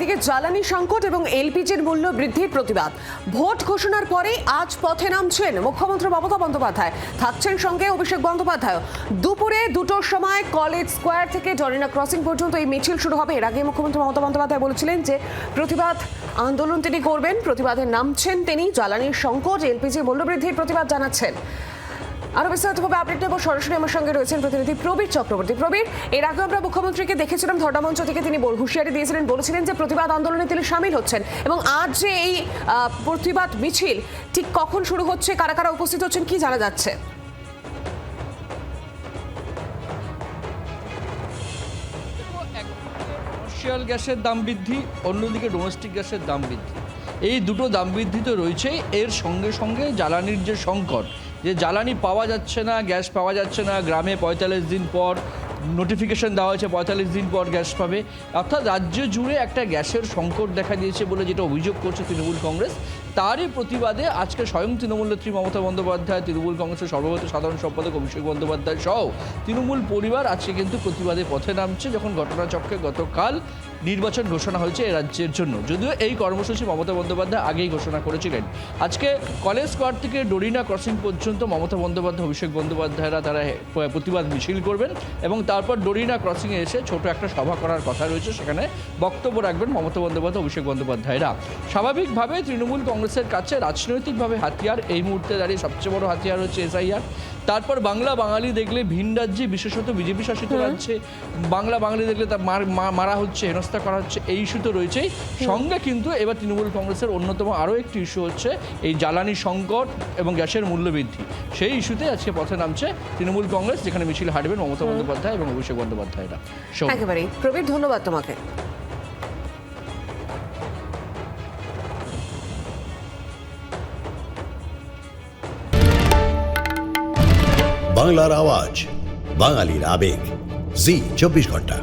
একদিকে জ্বালানি সংকট এবং এলপিজির মূল্য বৃদ্ধির প্রতিবাদ। ভোট ঘোষণার পরে আজ পথে নামছেন মুখ্যমন্ত্রী মমতা বন্দ্যোপাধ্যায়, থাকছেন সঙ্গে অভিষেক বন্দ্যোপাধ্যায়। দুপুরে 2টোর সময় কলেজ স্কোয়ার থেকে ডরিনা ক্রসিং পর্যন্ত এই মিছিল শুরু হবে। এর আগে মুখ্যমন্ত্রী মমতা বন্দ্যোপাধ্যায় বলেছিলেন যে প্রতিবাদ আন্দোলন তিনি করবেন, প্রতিবাদে নামছেন তিনি। জ্বালানির সংকট, এলপিজির মূল্য বৃদ্ধির প্রতিবাদ জানাচ্ছেন। আরো বিস্তারিতভাবে আপডেট নেব, সরাসরি আমার সঙ্গে রয়েছেন প্রতিনিধি প্রবীর চক্রবর্তী। প্রবীর, এর আগে আমরা মুখ্যমন্ত্রীকে দেখেছিলাম ধর্ণামঞ্চ থেকে, তিনি হুঁশিয়ারি দিয়েছিলেন, বলেছিলেন যে প্রতিবাদ আন্দোলনে তিনি সামিল হচ্ছেন। এবং আজ যে এই প্রতিবাদ মিছিল ঠিক কখন শুরু হচ্ছে, কারা কারা উপস্থিত হচ্ছেন, কি জানা যাচ্ছে? কমার্শিয়াল গ্যাসের দাম বৃদ্ধি, অন্যদিকে ডোমেস্টিক গ্যাসের দাম বৃদ্ধি, এই দুটো দাম বৃদ্ধি তো রয়েছেই। এর সঙ্গে সঙ্গে জ্বালানির যে সংকট, যে জ্বালানি পাওয়া যাচ্ছে না, গ্যাস পাওয়া যাচ্ছে না। গ্রামে 45 দিন পর নোটিফিকেশন দেওয়া হয়েছে, 45 দিন পর গ্যাস পাবে। অর্থাৎ রাজ্য জুড়ে একটা গ্যাসের সংকট দেখা দিয়েছে বলে যেটা অভিযোগ করছে তৃণমূল কংগ্রেস। তারই প্রতিবাদে আজকে স্বয়ং তৃণমূল নেত্রী মমতা বন্দ্যোপাধ্যায়, তৃণমূল কংগ্রেসের সর্বভারতীয় সাধারণ সম্পাদক অভিষেক বন্দ্যোপাধ্যায় সহ তৃণমূল পরিবার আজকে কিন্তু প্রতিবাদে পথে নামছে, যখন ঘটনাচক্রে গতকাল নির্বাচন ঘোষণা হয়েছে এ রাজ্যের জন্য। যদিও এই কর্মসূচি মমতা বন্দ্যোপাধ্যায় আগেই ঘোষণা করেছিলেন। আজকে কলেজ স্কোয়ার থেকে ডরিনা ক্রসিং পর্যন্ত মমতা বন্দ্যোপাধ্যায়, অভিষেক বন্দ্যোপাধ্যায়রা তারা প্রতিবাদ মিছিল করবেন এবং তারপর ডরিনা ক্রসিংয়ে এসে ছোট একটা সভা করার কথা রয়েছে, সেখানে বক্তব্য রাখবেন মমতা বন্দ্যোপাধ্যায়, অভিষেক বন্দ্যোপাধ্যায়রা। স্বাভাবিকভাবে তৃণমূল কংগ্রেসের কাছে রাজনৈতিকভাবে হাতিয়ার এই মুহূর্তে দাঁড়িয়ে সবচেয়ে বড় হাতিয়ার হচ্ছে এসআইআর। তারপর বাংলা বাঙালি দেখলে ভিন রাজ্যে, বিশেষত বিজেপি শাসিত রাজ্যে বাংলা বাঙালি দেখলে তা মারা হচ্ছে, হেনস্থা করা হচ্ছে, এই ইস্যু তো রয়েছেই। সঙ্গে কিন্তু এবার তৃণমূল কংগ্রেসের অন্যতম আরও একটি ইস্যু হচ্ছে এই জ্বালানি সংকট এবং গ্যাসের মূল্য বৃদ্ধি। সেই ইস্যুতে আজকে পথে নামছে তৃণমূল কংগ্রেস, যেখানে মিছিল হাঁটবেন মমতা বন্দ্যোপাধ্যায় এবং অভিষেক বন্দ্যোপাধ্যায়রা। একেবারেই প্রবীর, ধন্যবাদ তোমাকে। বাংলার আওয়াজ, বাঙালির আবেগ, জি 24 ঘন্টা।